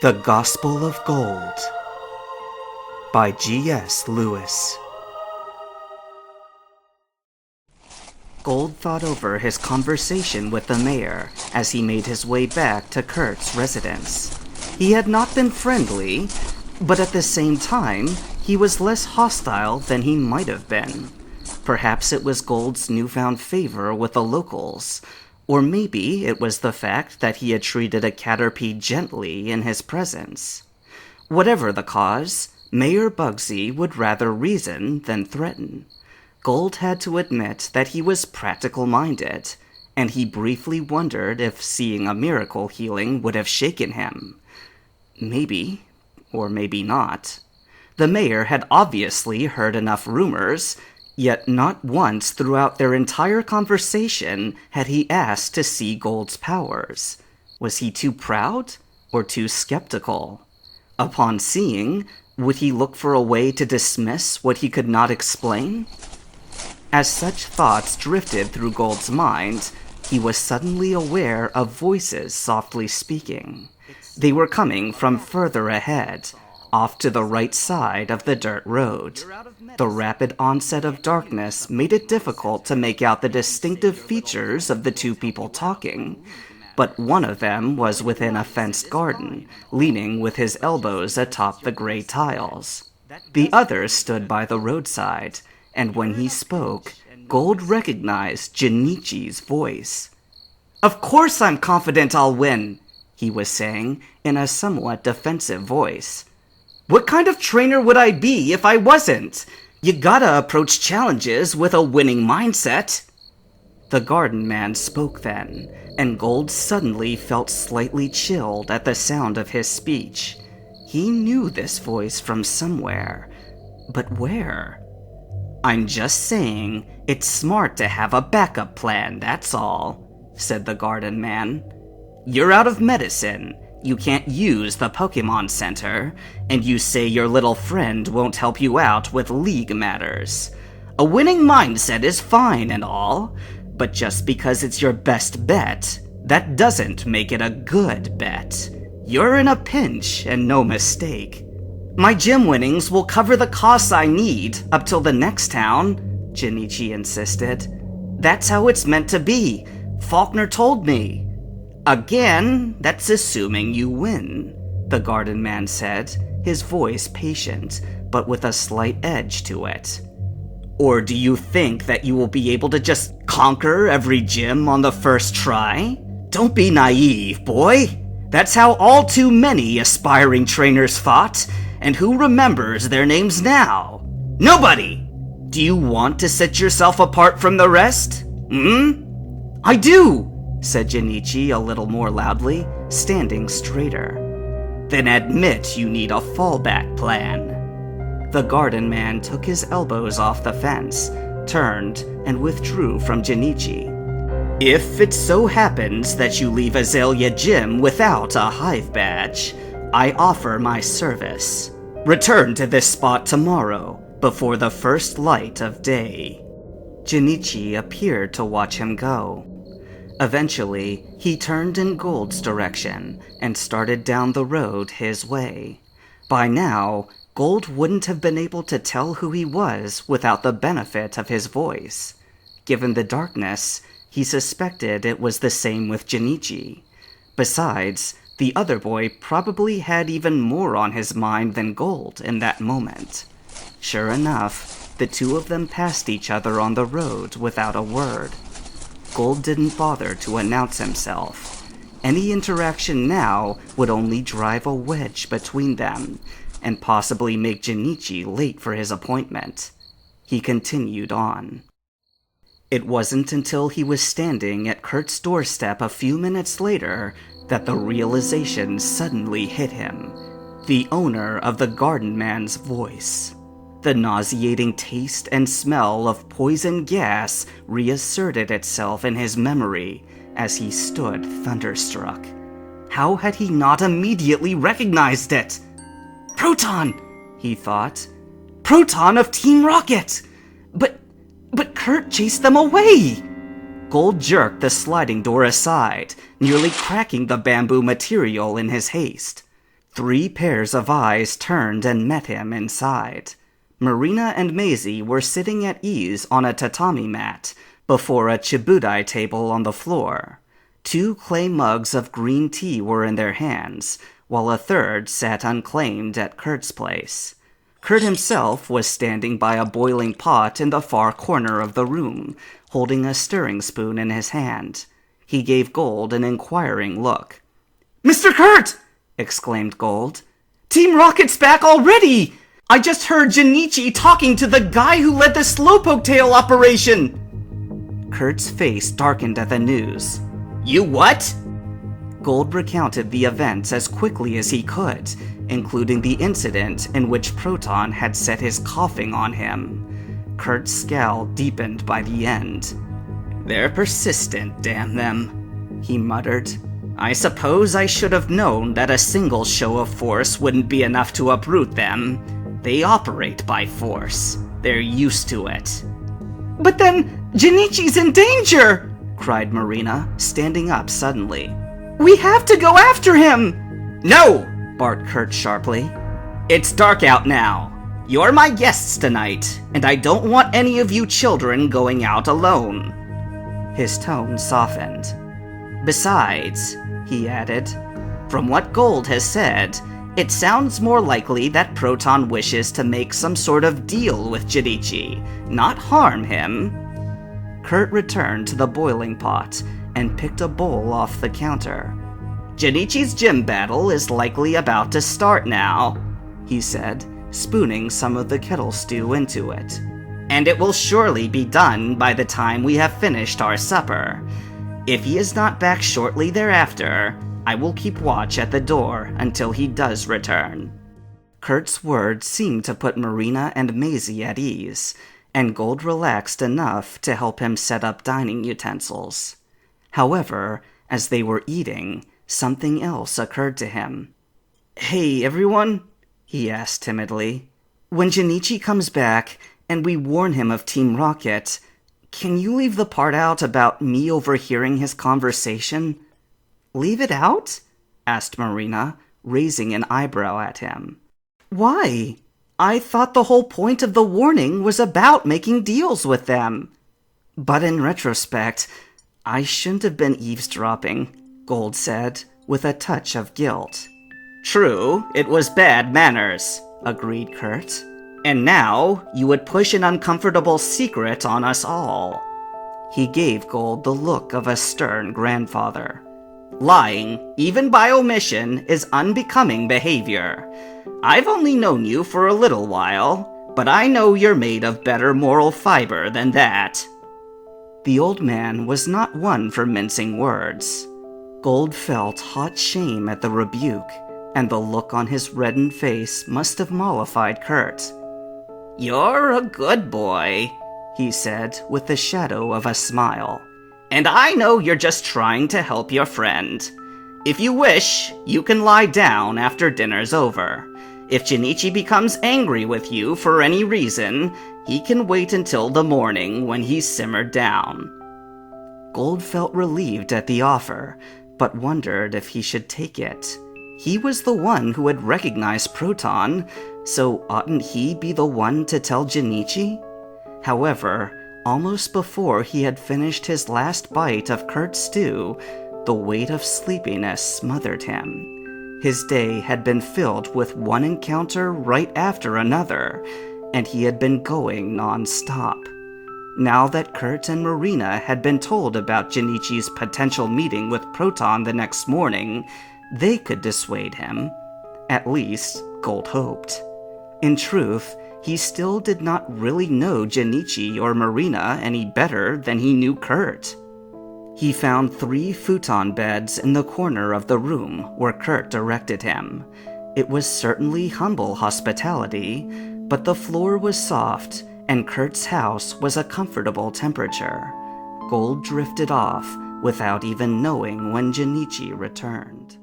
The Gospel of Gold by G.S. Lewis. Gold thought over his conversation with the mayor as he made his way back to Kurt's residence. He had not been friendly, but at the same time, he was less hostile than he might have been. Perhaps it was Gold's newfound favor with the locals, or maybe it was the fact that he had treated a Caterpie gently in his presence. Whatever the cause, Mayor Bugsy would rather reason than threaten. Gold had to admit that he was practical-minded, and he briefly wondered if seeing a miracle healing would have shaken him. Maybe, or maybe not. The mayor had obviously heard enough rumors, yet not once throughout their entire conversation had he asked to see Gold's powers. Was he too proud or too skeptical? Upon seeing, would he look for a way to dismiss what he could not explain? As such thoughts drifted through Gold's mind, he was suddenly aware of voices softly speaking. They were coming from further ahead, off to the right side of the dirt road. The rapid onset of darkness made it difficult to make out the distinctive features of the two people talking, but one of them was within a fenced garden, leaning with his elbows atop the gray tiles. The other stood by the roadside, and when he spoke, Gold recognized Jinichi's voice. "Of course I'm confident I'll win," he was saying in a somewhat defensive voice. "What kind of trainer would I be if I wasn't? You gotta approach challenges with a winning mindset." The garden man spoke then, and Gold suddenly felt slightly chilled at the sound of his speech. He knew this voice from somewhere, but where? "I'm just saying, it's smart to have a backup plan, that's all," said the garden man. "You're out of medicine. You can't use the Pokemon Center, and you say your little friend won't help you out with league matters. A winning mindset is fine and all, but just because it's your best bet, that doesn't make it a good bet. You're in a pinch, and no mistake. My gym winnings will cover the costs I need up till the next town," Jinichi insisted. "That's how it's meant to be. Faulkner told me." "Again, that's assuming you win," the garden man said, his voice patient, but with a slight edge to it. "Or do you think that you will be able to just conquer every gym on the first try? Don't be naive, boy. That's how all too many aspiring trainers fought, and who remembers their names now? Nobody! Do you want to set yourself apart from the rest? "I do," said Jinichi a little more loudly, standing straighter. "Then admit you need a fallback plan." The garden man took his elbows off the fence, turned, and withdrew from Jinichi. "If it so happens that you leave Azalea Gym without a hive badge, I offer my service. Return to this spot tomorrow, before the first light of day." Jinichi appeared to watch him go. Eventually, he turned in Gold's direction and started down the road his way. By now, Gold wouldn't have been able to tell who he was without the benefit of his voice. Given the darkness, he suspected it was the same with Jinichi. Besides, the other boy probably had even more on his mind than Gold in that moment. Sure enough, the two of them passed each other on the road without a word. Gold didn't bother to announce himself. Any interaction now would only drive a wedge between them, and possibly make Jinichi late for his appointment. He continued on. It wasn't until he was standing at Kurt's doorstep a few minutes later that the realization suddenly hit him. The owner of the garden man's voice. The nauseating taste and smell of poison gas reasserted itself in his memory as he stood thunderstruck. How had he not immediately recognized it? "Proton!" he thought. "Proton of Team Rocket! But Kurt chased them away!" Gold jerked the sliding door aside, nearly cracking the bamboo material in his haste. 3 pairs of eyes turned and met him inside. Marina and Maisie were sitting at ease on a tatami mat before a chibudai table on the floor. 2 clay mugs of green tea were in their hands, while a third sat unclaimed at Kurt's place. Kurt himself was standing by a boiling pot in the far corner of the room, holding a stirring spoon in his hand. He gave Gold an inquiring look. "Mr. Kurt!" exclaimed Gold. "Team Rocket's back already! I just heard Jinichi talking to the guy who led the Slowpoke Tail operation!" Kurt's face darkened at the news. "You what?" Gold recounted the events as quickly as he could, including the incident in which Proton had set his coughing on him. Kurt's scowl deepened by the end. "They're persistent, damn them," he muttered. "I suppose I should have known that a single show of force wouldn't be enough to uproot them. They operate by force. They're used to it." "But then, Jinichi's in danger!" cried Marina, standing up suddenly. "We have to go after him!" "No!" barked Kurt sharply. "It's dark out now. You're my guests tonight, and I don't want any of you children going out alone." His tone softened. "Besides," he added, "from what Gold has said, it sounds more likely that Proton wishes to make some sort of deal with Jinichi, not harm him." Kurt returned to the boiling pot and picked a bowl off the counter. "Jinichi's gym battle is likely about to start now," he said, spooning some of the kettle stew into it. "And it will surely be done by the time we have finished our supper. If he is not back shortly thereafter, I will keep watch at the door until he does return." Kurt's words seemed to put Marina and Maisie at ease, and Gold relaxed enough to help him set up dining utensils. However, as they were eating, something else occurred to him. "Hey, everyone," he asked timidly. "When Jinichi comes back and we warn him of Team Rocket, can you leave the part out about me overhearing his conversation?" "Leave it out?" asked Marina, raising an eyebrow at him. "Why? I thought the whole point of the warning was about making deals with them." "But in retrospect, I shouldn't have been eavesdropping," Gold said, with a touch of guilt. "True, it was bad manners," agreed Kurt. "And now you would push an uncomfortable secret on us all." He gave Gold the look of a stern grandfather. "Lying, even by omission, is unbecoming behavior. I've only known you for a little while, but I know you're made of better moral fiber than that." The old man was not one for mincing words. Gold felt hot shame at the rebuke, and the look on his reddened face must have mollified Kurt. "You're a good boy," he said with the shadow of a smile. "And I know you're just trying to help your friend. If you wish, you can lie down after dinner's over. If Jinichi becomes angry with you for any reason, he can wait until the morning when he's simmered down." Gold felt relieved at the offer, but wondered if he should take it. He was the one who had recognized Proton, so oughtn't he be the one to tell Jinichi? However, almost before he had finished his last bite of Kurt's stew, the weight of sleepiness smothered him. His day had been filled with one encounter right after another, and he had been going non-stop. Now that Kurt and Marina had been told about Jinichi's potential meeting with Proton the next morning, they could dissuade him. At least, Gold hoped. In truth, he still did not really know Jinichi or Marina any better than he knew Kurt. He found 3 futon beds in the corner of the room where Kurt directed him. It was certainly humble hospitality, but the floor was soft, and Kurt's house was a comfortable temperature. Gold drifted off without even knowing when Jinichi returned.